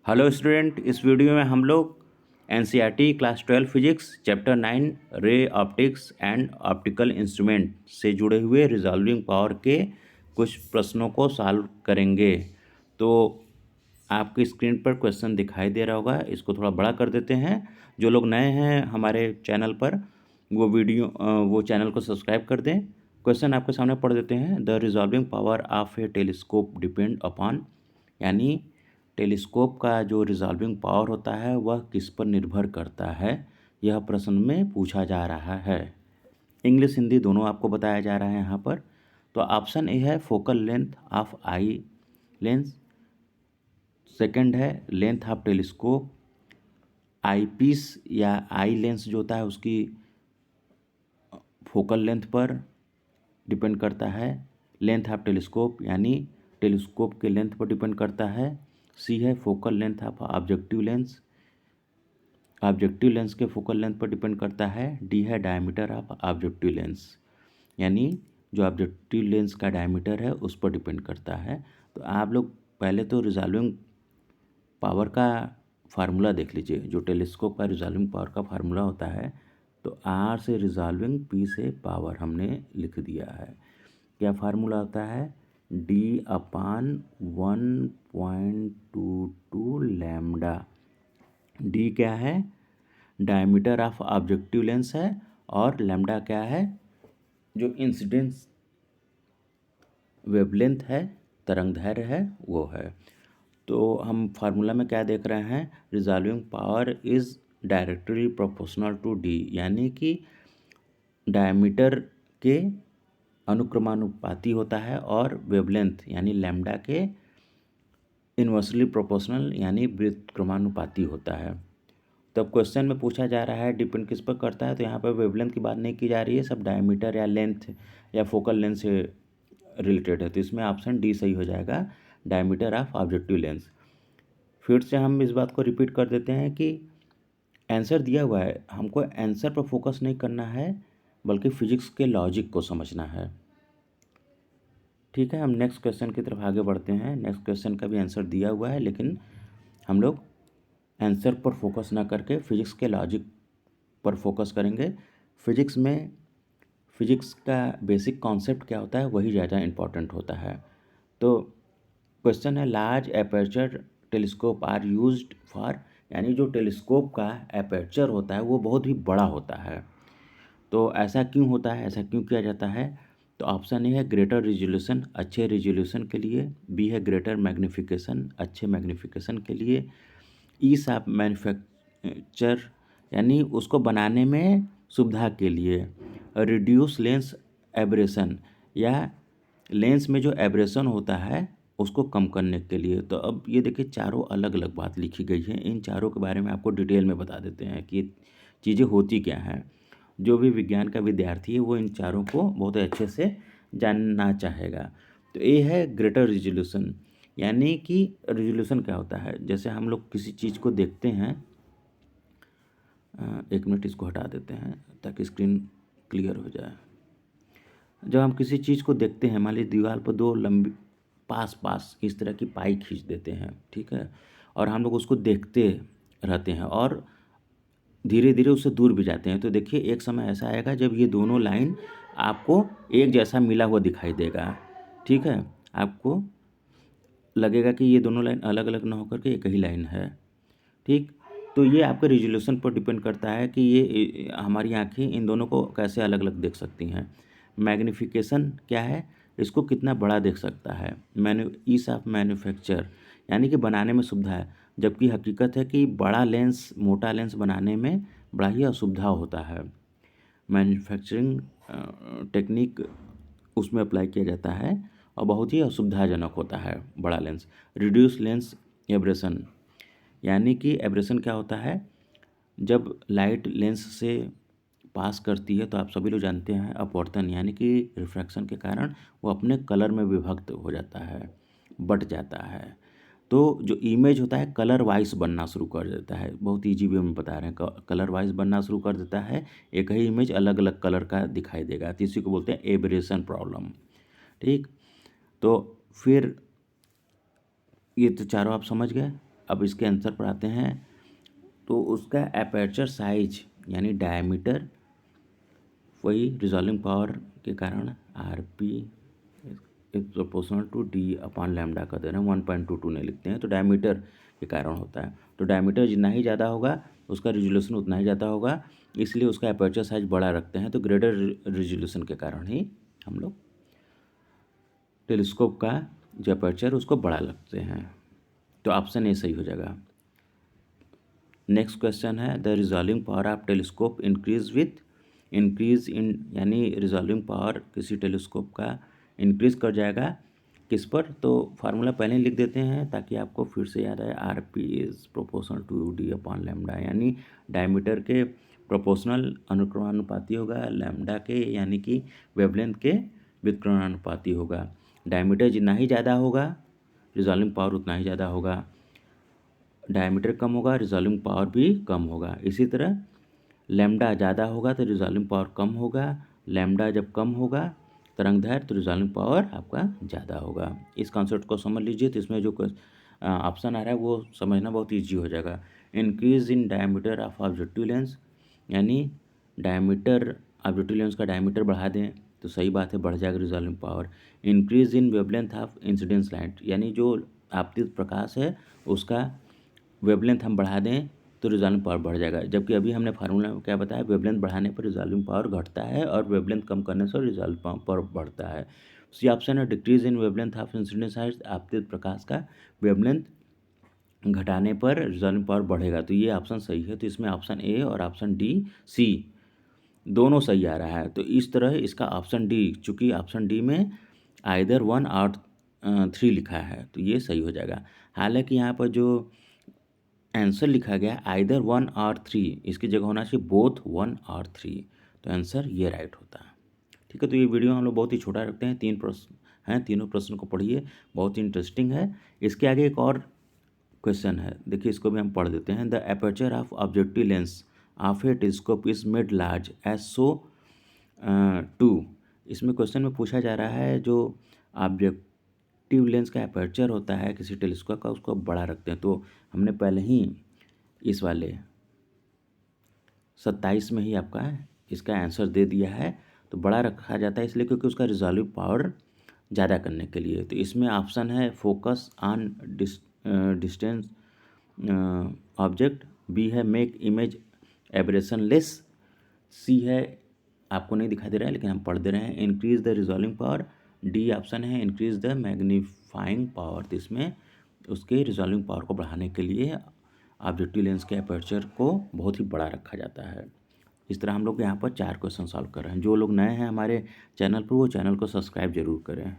Hello student, इस video में हम लोग NCERT class 12 physics chapter 9 ray optics and optical instrument से जुड़े हुए रिजॉल्विंग पावर के कुछ प्रश्नों को सॉल्व करेंगे। तो आपकी स्क्रीन पर क्वेश्चन दिखाई दे रहा होगा, इसको थोड़ा बड़ा कर देते हैं। जो लोग नए हैं हमारे चैनल पर वो चैनल को सब्सक्राइब कर दें। क्वेश्चन आपके सामने पढ़ देते हैं। The resolving power of a telescope depend upon, यानी टेलीस्कोप का जो रिजॉल्विंग पावर होता है वह किस पर निर्भर करता है, यह प्रश्न में पूछा जा रहा है। इंग्लिश हिंदी दोनों आपको बताया जा रहा है यहाँ पर। तो ऑप्शन ए है focal length of eye lens, second है length of telescope, eye piece या आई लेंस जो होता है उसकी फोकल लेंथ पर डिपेंड करता है, लेंथ ऑफ टेलीस्कोप यानी टेलीस्कोप के लेंथ पर डिपेंड करता है, सी है focal length of objective lens, objective lens के फोकल लेंथ पर डिपेंड करता है, डी है डायमीटर ऑफ ऑब्जेक्टिव लेंस, यानी जो ऑब्जेक्टिव लेंस का डायमीटर है उस पर डिपेंड करता है। तो आप लोग पहले तो रिजॉल्विंग पावर का फार्मूला देख लीजिए। जो टेलीस्कोप का रिजॉल्विंग पावर का फार्मूला होता है, तो आर से रिजॉल्विंग, पी से पावर हमने लिख दिया है। क्या फार्मूला होता है? डी अपान 1.22 लैम्डा। डी क्या है? डायमीटर ऑफ ऑब्जेक्टिव लेंस है, और लैम्डा क्या है? जो इंसिडेंस वेवलेंथ है, तरंगदैर्घ्य है, वो है। तो हम फार्मूला में क्या देख रहे हैं? Resolving power is directly proportional to D, यानी कि डायमीटर के अनुक्रमानुपाती होता है और वेवलेंथ यानी लैम्डा के इन्वर्सली प्रोपोर्शनल यानी व्युत्क्रमानुपाती होता है। तब क्वेश्चन में पूछा जा रहा है डिपेंड किस पर करता है, तो यहाँ पर वेवलेंथ की बात नहीं की जा रही है, सब डायमीटर या लेंथ या फोकल लेंथ से रिलेटेड है। तो इसमें ऑप्शन डी सही हो जाएगा, डायमीटर ऑफ ऑब्जेक्टिव लेंस। फिर से हम इस बात को रिपीट कर देते हैं कि आंसर दिया हुआ है, हमको आंसर पर फोकस नहीं करना है बल्कि फिजिक्स के लॉजिक को समझना है। ठीक है, हम नेक्स्ट क्वेश्चन की तरफ आगे बढ़ते हैं। नेक्स्ट क्वेश्चन का भी आंसर दिया हुआ है, लेकिन हम लोग आंसर पर फोकस ना करके फिजिक्स के लॉजिक पर फोकस करेंगे। फिजिक्स में फिजिक्स का बेसिक कॉन्सेप्ट क्या होता है वही ज़्यादा इम्पॉर्टेंट होता है। तो क्वेश्चन है, large aperture telescope are used for, यानी जो टेलीस्कोप का एपर्चर होता है वो बहुत ही बड़ा होता है। तो ऐसा क्यों होता है, ऐसा क्यों किया जाता है? तो ऑप्शन ए है ग्रेटर रिजोल्यूशन, अच्छे रिजोल्यूशन के लिए, बी है ग्रेटर मैग्नीफिकेशन, अच्छे मैग्नीफिकेशन के लिए, ईज ऑफ मैन्युफैक्चर यानी उसको बनाने में सुविधा के लिए, रिड्यूस लेंस एब्रेशन या लेंस में जो एब्रेशन होता है उसको कम करने के लिए। तो अब ये देखिए चारों अलग अलग बात लिखी गई है, इन चारों के बारे में आपको डिटेल में बता देते हैं कि चीज़ें होती क्या हैं। जो भी विज्ञान का विद्यार्थी है वो इन चारों को बहुत अच्छे से जानना चाहेगा। तो ये है ग्रेटर रिजोल्यूशन, यानी कि रिजोल्यूशन क्या होता है? जैसे हम लोग किसी चीज़ को देखते हैं, एक मिनट इसको हटा देते हैं ताकि स्क्रीन क्लियर हो जाए। जब हम किसी चीज़ को देखते हैं, मान लीजिए दीवार पर दो लंबी पास पास इस तरह की पाई खींच देते हैं, ठीक है, और हम लोग उसको देखते रहते हैं और धीरे धीरे उससे दूर भी जाते हैं। तो देखिए एक समय ऐसा आएगा जब ये दोनों लाइन आपको एक जैसा मिला हुआ दिखाई देगा, ठीक है। आपको लगेगा कि ये दोनों लाइन अलग अलग ना होकर के एक ही लाइन है, ठीक। तो ये आपके रिजोल्यूशन पर डिपेंड करता है कि ये हमारी आँखें इन दोनों को कैसे अलग अलग देख सकती हैं। मैग्नीफिकेशन क्या है? इसको कितना बड़ा देख सकता है। ईज ऑफ मैन्युफैक्चर यानी कि बनाने में सुविधा है, जबकि हकीकत है कि बड़ा लेंस, मोटा लेंस बनाने में बड़ा ही असुविधा होता है। मैन्युफैक्चरिंग टेक्निक उसमें अप्लाई किया जाता है और बहुत ही असुविधाजनक होता है बड़ा लेंस। रिड्यूस लेंस एब्रेशन, यानी कि एब्रेशन क्या होता है? जब लाइट लेंस से पास करती है तो आप सभी लोग जानते हैं अपवर्तन, यानी कि रिफ्रैक्शन के कारण वो अपने कलर में विभक्त हो जाता है, बट जाता है। तो जो इमेज होता है कलर वाइज बनना शुरू कर देता है। बहुत ईजी वे में बता रहे हैं, कलर वाइज बनना शुरू कर देता है, एक ही इमेज अलग अलग कलर का दिखाई देगा। तो इसी को बोलते हैं एब्रेशन प्रॉब्लम, ठीक। तो फिर ये तो चारों आप समझ गए। अब इसके आंसर पर आते हैं। तो उसका एपर्चर साइज यानी डायमीटर, वही रिजॉल्विंग पावर के कारण RP is proportional to D upon lambda कर दे रहे हैं, 1.22 नहीं लिखते हैं, तो डायमीटर के कारण होता है। तो डायमीटर जितना ही ज़्यादा होगा उसका रिजोल्यूशन उतना ही ज़्यादा होगा, इसलिए उसका एपर्चर साइज बड़ा रखते हैं। तो ग्रेटर रिजोल्यूशन के कारण ही हम लोग टेलीस्कोप का जो एपर्चर उसको बड़ा रखते हैं। तो ऑप्शन ए सही हो जाएगा। नेक्स्ट क्वेश्चन है the resolving power of telescope increase with increase in, यानी रिजॉल्विंग पावर किसी टेलीस्कोप का इंक्रीज कर जाएगा किस पर। तो फार्मूला पहले ही लिख देते हैं ताकि आपको फिर से याद आए। RP is proportional to D upon lambda, यानी डायमीटर के प्रोपोर्शनल अनुक्रमानुपाती होगा, लैम्डा के यानी कि वेवलेंथ के व्युत्क्रमानुपाती होगा। डायमीटर जितना ही ज़्यादा होगा रिजॉल्विंग पावर उतना ही ज़्यादा होगा, डायमीटर कम होगा रिजॉल्विंग पावर भी कम होगा। इसी तरह लैम्डा ज़्यादा होगा तो रिजॉल्विंग पावर कम होगा, लैम्डा जब कम होगा तरंगदैर्घ्य तो रिजॉल्विंग पावर आपका ज़्यादा होगा। इस कॉन्सेप्ट को समझ लीजिए। तो इसमें जो ऑप्शन आ रहा है वो समझना बहुत ईजी हो जाएगा। Increase in diameter of objective lens, यानी डायमीटर ऑब्जेक्टिव लेंस का डायमीटर बढ़ा दें तो सही बात है, बढ़ जाएगा resolving power. Increase in wavelength of incidence light, यानी जो आपतित प्रकाश है उसका वेवलेंथ हम बढ़ा दें तो रिजॉल्विंग पावर बढ़ जाएगा। जबकि अभी हमने फार्मूला में क्या बताया, वेवलेंथ बढ़ाने पर रिजॉल्विंग पावर घटता है और वेवलेंथ कम करने से रिजॉल्विंग पावर बढ़ता है। सी ऑप्शन है decrease in wavelength of incidence light, आपतित प्रकाश का वेवलेंथ घटाने पर रिजॉल्विंग पावर बढ़ेगा। तो ये ऑप्शन सही है। तो इसमें ऑप्शन ए और ऑप्शन D C दोनों सही आ रहा है। तो इस तरह इसका ऑप्शन D, चूँकि ऑप्शन D में आइदर 1 और 3 लिखा है तो ये सही हो जाएगा। हालांकि यहाँ पर जो आंसर लिखा गया आइदर 1 और 3, इसकी जगह होना चाहिए बोथ 1 और 3, तो आंसर ये राइट होता है। ठीक है, तो ये वीडियो हम लोग बहुत ही छोटा रखते हैं, 3 प्रश्न हैं, तीनों प्रश्न को पढ़िए, बहुत ही इंटरेस्टिंग है। इसके आगे एक और क्वेश्चन है, देखिए इसको भी हम पढ़ देते हैं। The aperture of objective lens of a telescope is made large as so to. इसमें क्वेश्चन में पूछा जा रहा है जो ऑब्जेक्टिव लेंस का एपर्चर होता है किसी टेलीस्कोप का उसको बड़ा रखते हैं। तो हमने पहले ही इस वाले 27 में ही आपका इसका आंसर दे दिया है। तो बड़ा रखा जाता है इसलिए क्योंकि उसका रिजॉल्विंग पावर ज़्यादा करने के लिए। तो इसमें ऑप्शन है focus on distance object, B है make image aberration less, C है आपको नहीं दिखाई दे रहा है लेकिन हम पढ़ दे रहे हैं increase the resolving power, D option है इंक्रीज द मैग्नीफाइंग पावर। तो इसमें उसके रिजॉल्विंग पावर को बढ़ाने के लिए ऑब्जेक्टिव लेंस के एपर्चर को बहुत ही बड़ा रखा जाता है। इस तरह हम लोग यहाँ पर 4 क्वेश्चन सॉल्व कर रहे हैं। जो लोग नए हैं हमारे चैनल पर वो चैनल को सब्सक्राइब जरूर करें।